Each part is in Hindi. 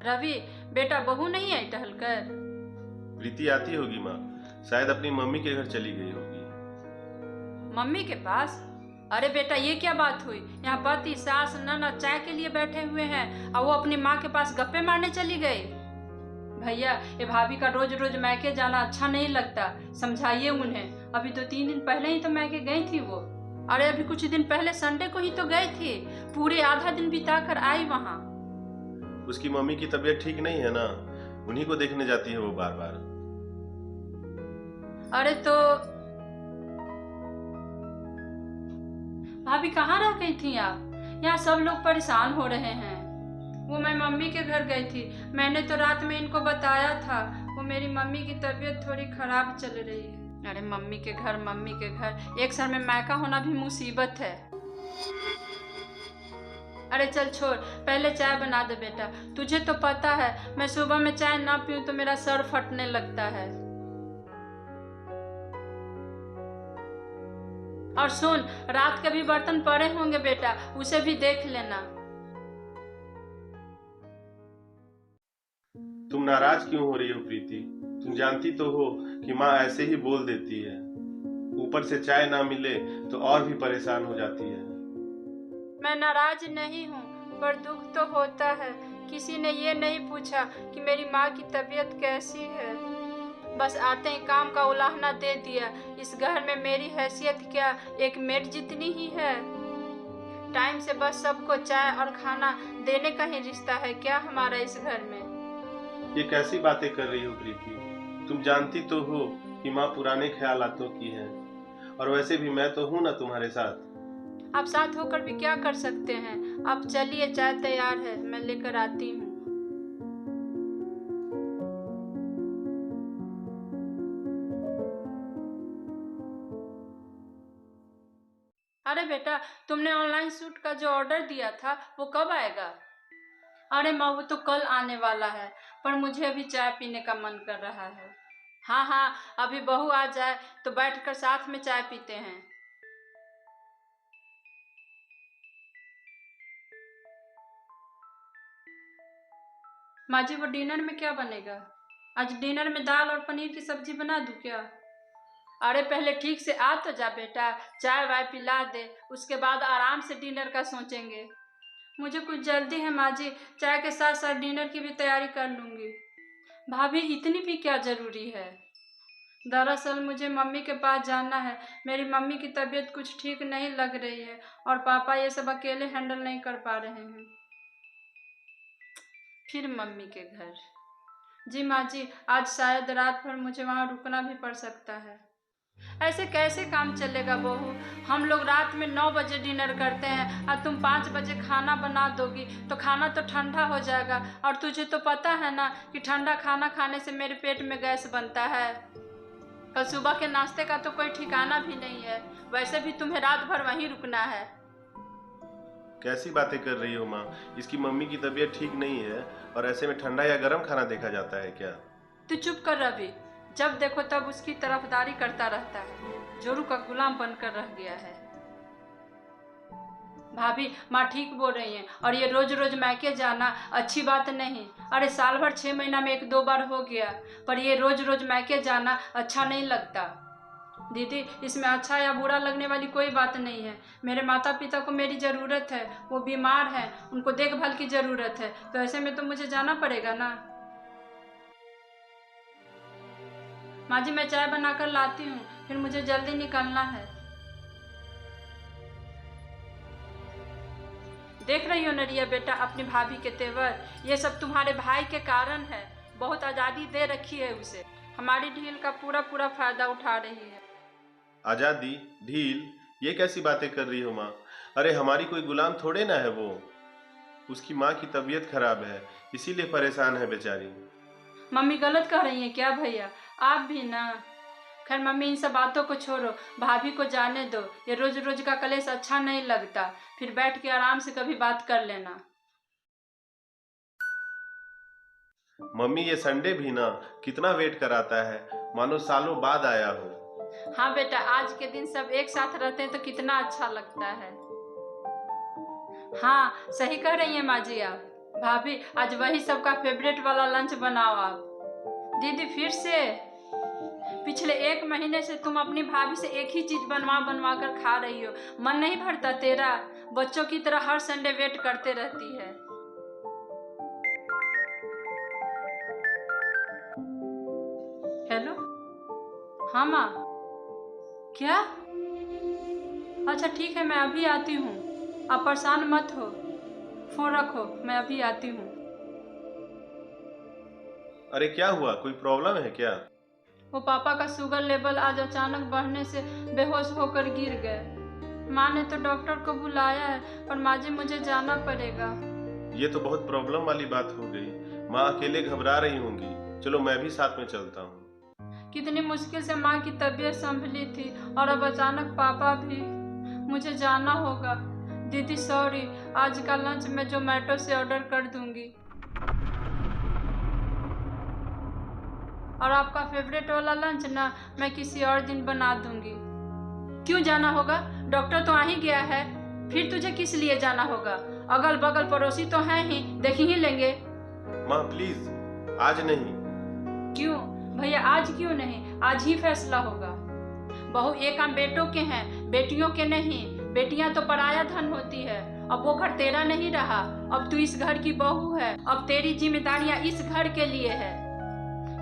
रवि, बेटा बहू नहीं आई टहलकर? प्रीति आती होगी माँ, शायद अपनी मम्मी के घर चली गई होगी। मम्मी के पास? अरे बेटा, ये क्या बात हुई? यहाँ पति सास ननद चाय के लिए बैठे हुए हैं और वो अपनी माँ के पास गप्पे मारने चली गई। भैया, ये भाभी का रोज रोज मैके जाना अच्छा नहीं लगता, समझाइए उन्हें। अभी तो 3 दिन पहले ही तो मैके गई थी वो। अरे अभी कुछ दिन पहले संडे को ही तो गई थी, पूरे आधा दिन बिता कर आई वहाँ। उसकी मम्मी की तबीयत ठीक नहीं है ना, उन्हीं को देखने जाती है वो बार बार। अरे तो भाभी कहाँ रह गई थी आप? यहाँ सब लोग परेशान हो रहे हैं। वो मैं मम्मी के घर गई थी, मैंने तो रात में इनको बताया था, वो मेरी मम्मी की तबीयत थोड़ी खराब चल रही है। अरे मम्मी के घर, एक सर में मैका होना भी मुसीबत है। अरे चल छोड़, पहले चाय बना दे बेटा। तुझे तो पता है मैं सुबह में चाय ना पीऊं तो मेरा सर फटने लगता है। और सुन, रात के भी बर्तन पड़े होंगे बेटा, उसे भी देख लेना। तुम नाराज क्यों हो रही हो प्रीति? तुम जानती तो हो कि माँ ऐसे ही बोल देती है, ऊपर से चाय ना मिले तो और भी परेशान हो जाती है। मैं नाराज नहीं हूँ, पर दुख तो होता है। किसी ने ये नहीं पूछा कि मेरी माँ की तबीयत कैसी है, बस आते ही काम का उलाहना दे दिया। इस घर में मेरी हैसियत क्या एक मेड जितनी ही है? टाइम से बस सबको चाय और खाना देने का ही रिश्ता है क्या हमारा इस घर में? ये कैसी बातें कर रही हो प्रीति? तुम जानती तो हो कि माँ पुराने ख्यालातों की है, और वैसे भी मैं तो हूँ ना तुम्हारे साथ। आप साथ होकर भी क्या कर सकते हैं? आप चलिए, चाय तैयार है, मैं लेकर आती हूँ। अरे बेटा, तुमने ऑनलाइन सूट का जो ऑर्डर दिया था वो कब आएगा? अरे माँ, वो तो कल आने वाला है, पर मुझे अभी चाय पीने का मन कर रहा है। हाँ हाँ, अभी बहू आ जाए तो बैठकर साथ में चाय पीते हैं। माँ जी, वो डिनर में क्या बनेगा? आज डिनर में दाल और पनीर की सब्जी बना दूँ क्या? अरे पहले ठीक से आ तो जा बेटा, चाय वाय पिला दे, उसके बाद आराम से डिनर का सोचेंगे। मुझे कुछ जल्दी है माँ जी, चाय के साथ साथ डिनर की भी तैयारी कर लूँगी। भाभी, इतनी भी क्या ज़रूरी है? दरअसल मुझे मम्मी के पास जाना है, मेरी मम्मी की तबीयत कुछ ठीक नहीं लग रही है और पापा ये सब अकेले हैंडल नहीं कर पा रहे हैं। फिर मम्मी के घर। जी माँ जी, आज शायद रात भर मुझे वहाँ रुकना भी पड़ सकता है। ऐसे कैसे काम चलेगा बहू? हम लोग रात में 9 बजे डिनर करते हैं और तुम 5 बजे खाना बना दोगी तो खाना तो ठंडा हो जाएगा, और तुझे तो पता है ना कि ठंडा खाना खाने से मेरे पेट में गैस बनता है। कल सुबह के नाश्ते का तो कोई ठिकाना भी नहीं है, वैसे भी तुम्हें रात भर वहीं रुकना है। कैसी बातें कर रही हो माँ? इसकी मम्मी की तबीयत ठीक नहीं है, और ऐसे में ठंडा या गर्म खाना देखा जाता है क्या? तू चुप कर रवि, जब देखो तब उसकी तरफदारी करता रहता है, जोरू का गुलाम बनकर रह गया है। भाभी, माँ ठीक बोल रही हैं, और ये रोज रोज मैके जाना अच्छी बात नहीं। अरे साल भर 6 महीना में 1-2 बार हो गया, पर ये रोज रोज मैके जाना अच्छा नहीं लगता। दीदी, इसमें अच्छा या बुरा लगने वाली कोई बात नहीं है। मेरे माता पिता को मेरी ज़रूरत है, वो बीमार हैं, उनको देखभाल की ज़रूरत है, तो ऐसे में तो मुझे जाना पड़ेगा ना। माँ जी, मैं चाय बनाकर लाती हूँ, फिर मुझे जल्दी निकलना है। देख रही हो नरिया बेटा अपनी भाभी के तेवर? ये सब तुम्हारे भाई के कारण है। बहुत आज़ादी दे रखी है उसे, हमारी ढील का पूरा पूरा फायदा उठा रही है। आजादी, ढील, ये कैसी बातें कर रही हो माँ? अरे हमारी कोई गुलाम थोड़े ना है वो। उसकी माँ की तबीयत खराब है, इसीलिए परेशान है बेचारी। मम्मी गलत कह रही हैं क्या भैया? आप भी ना। खैर मम्मी, इन सब बातों को छोड़ो, भाभी को जाने दो। ये रोज रोज का कलेश अच्छा नहीं लगता, फिर बैठ के आराम से कभी बात कर लेना। मम्मी, ये संडे भी ना कितना वेट कराता है, मानो सालों बाद आया हो। हाँ बेटा, आज के दिन सब एक साथ रहते हैं तो कितना अच्छा लगता है। हाँ, सही कह रही हैं माँ जी आप। भाभी आज वही सबका फेवरेट वाला लंच बनाओ आप। दीदी फिर से? पिछले 1 महीने से तुम अपनी भाभी से एक ही चीज बनवा बनवा कर खा रही हो। मन नहीं भरता तेरा? बच्चों की तरह हर संडे वेट करते रहती है। हेलो। हाँ माँ। क्या? अच्छा ठीक है, मैं अभी आती हूँ। आप परेशान मत हो, फोन रखो, मैं अभी आती हूँ। अरे क्या हुआ, कोई प्रॉब्लम है क्या? वो पापा का शुगर लेवल आज अचानक बढ़ने से बेहोश होकर गिर गए। माँ ने तो डॉक्टर को बुलाया है, पर माँ जी मुझे जाना पड़ेगा। ये तो बहुत प्रॉब्लम वाली बात हो गई। माँ अकेले घबरा रही होंगी। चलो मैं भी साथ में चलता हूँ। कितनी मुश्किल से माँ की तबीयत संभली थी और अब अचानक पापा भी। मुझे जाना होगा। दीदी सॉरी, आज का लंच मैं जोमेटो से ऑर्डर कर दूंगी। और आपका फेवरेट वाला लंच ना मैं किसी और दिन बना दूंगी। क्यों जाना होगा? डॉक्टर तो आ ही गया है, फिर तुझे किस लिए जाना होगा? अगल बगल पड़ोसी तो हैं ही, देख ही लेंगे। माँ प्लीज, आज नहीं। क्यों भैया, आज क्यों नहीं? आज ही फैसला होगा। बहू एक काम बेटों के हैं, बेटियों के नहीं। बेटियां तो पराया धन होती है। अब वो घर तेरा नहीं रहा, अब तू इस घर की बहू है। अब तेरी जिम्मेदारियां इस घर के लिए है।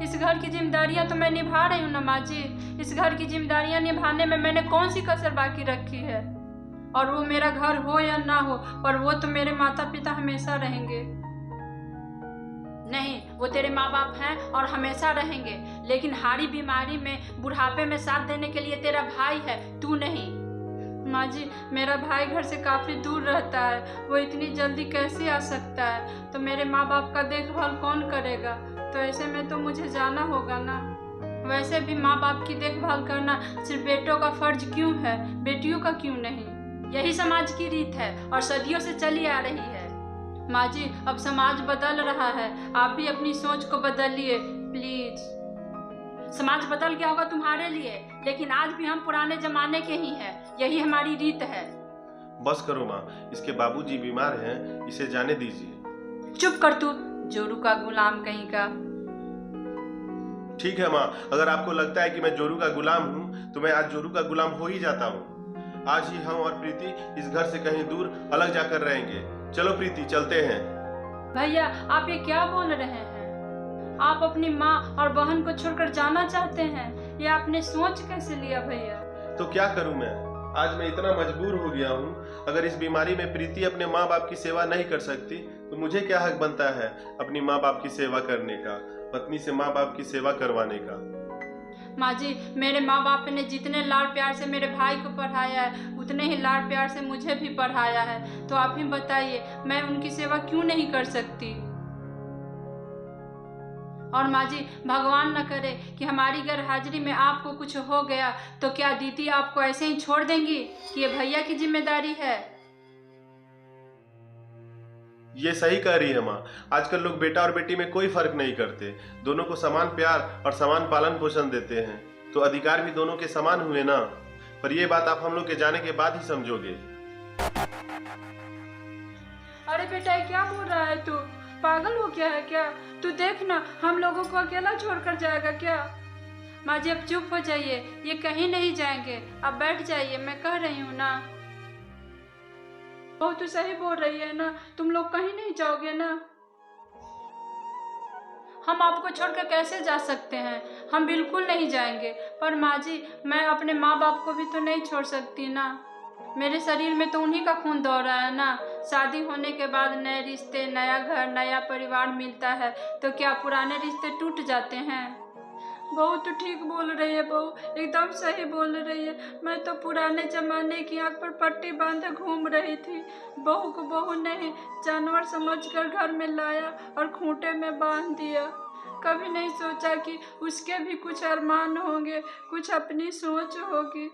इस घर की जिम्मेदारियां तो मैं निभा रही हूँ ना माँ जी। इस घर की जिम्मेदारियां निभाने में मैंने कौन सी कसर बाकी रखी है? और वो मेरा घर हो या ना हो, पर वो तो मेरे माता पिता हमेशा रहेंगे। नहीं, वो तेरे माँ बाप हैं और हमेशा रहेंगे, लेकिन हारी बीमारी में बुढ़ापे में साथ देने के लिए तेरा भाई है, तू नहीं। माँ जी, मेरा भाई घर से काफ़ी दूर रहता है, वो इतनी जल्दी कैसे आ सकता है? तो मेरे माँ बाप का देखभाल कौन करेगा? तो ऐसे में तो मुझे जाना होगा ना। वैसे भी माँ बाप की देखभाल करना सिर्फ बेटों का फर्ज क्यों है, बेटियों का क्यों नहीं? यही समाज की रीत है और सदियों से चली आ रही है। माँ जी, अब समाज बदल रहा है, आप भी अपनी सोच को बदलिए प्लीज। समाज बदल गया होगा तुम्हारे लिए, लेकिन आज भी हम पुराने जमाने के ही हैं, यही हमारी रीत है। बस करो माँ, इसके बाबूजी बीमार हैं, इसे जाने दीजिए। चुप कर तू, जोरू का गुलाम कहीं का। ठीक है माँ, अगर आपको लगता है कि मैं जोरू का गुलाम हूँ तो मैं आज जोरू का गुलाम हो ही जाता हूँ। आज ही हम और प्रीति इस घर से कहीं दूर अलग जाकर रहेंगे। चलो प्रीति, चलते हैं। भैया आप ये क्या बोल रहे हैं? आप अपनी माँ और बहन को छोड़कर जाना चाहते हैं? ये आपने सोच कैसे लिया भैया? तो क्या करूं मैं, आज मैं इतना मजबूर हो गया हूँ। अगर इस बीमारी में प्रीति अपने माँ बाप की सेवा नहीं कर सकती तो मुझे क्या हक बनता है अपनी माँ बाप की सेवा करने का, पत्नी से माँ बाप की सेवा करवाने का? माँ जी, मेरे माँ बाप ने जितने लाड प्यार से मेरे भाई को पढ़ाया है, उतने ही लाड प्यार से मुझे भी पढ़ाया है। तो आप ही बताइए, मैं उनकी सेवा क्यों नहीं कर सकती? और माँ जी, भगवान न करे कि हमारी गैर हाजिरी में आपको कुछ हो गया तो क्या दीदी आपको ऐसे ही छोड़ देंगी कि ये भैया की जिम्मेदारी है? ये सही कह रही है माँ। आजकल लोग बेटा और बेटी में कोई फर्क नहीं करते, दोनों को समान प्यार और समान पालन पोषण देते हैं, तो अधिकार भी दोनों के समान हुए ना। पर ये बात आप हम लोग के जाने के बाद ही समझोगे। अरे बेटा, ये क्या बोल रहा है तू? पागल हो गया है क्या? तू देख ना, हम लोगों को अकेला छोड़कर जाएगा क्या? माँ जी अब चुप हो जाइए, ये कहीं नहीं जाएंगे, अब बैठ जाइए, मैं कह रही हूँ ना। बहू तू सही बोल रही है ना, तुम लोग कहीं नहीं जाओगे ना? हम आपको छोड़कर कैसे जा सकते हैं? हम बिल्कुल नहीं जाएंगे। पर माँ जी, मैं अपने माँ बाप को भी तो नहीं छोड़ सकती ना। मेरे शरीर में तो उन्हीं का खून दौड़ रहा है ना। शादी होने के बाद नए रिश्ते, नया घर, नया परिवार मिलता है, तो क्या पुराने रिश्ते टूट जाते हैं? बहू तो ठीक बोल रही है, बहू एकदम सही बोल रही है। मैं तो पुराने जमाने की आंख पर पट्टी बांधे घूम रही थी। बहू को बहू नहीं, जानवर समझकर घर में लाया और खूंटे में बांध दिया। कभी नहीं सोचा कि उसके भी कुछ अरमान होंगे, कुछ अपनी सोच होगी।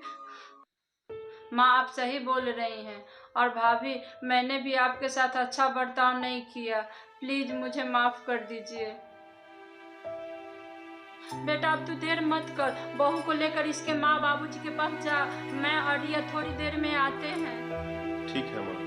माँ आप सही बोल रही हैं। और भाभी, मैंने भी आपके साथ अच्छा बर्ताव नहीं किया, प्लीज मुझे माफ कर दीजिए। बेटा अब तू देर मत कर, बहू को लेकर इसके माँ बाबूजी के पास जा। मैं और रिया थोड़ी देर में आते हैं। ठीक है माँ।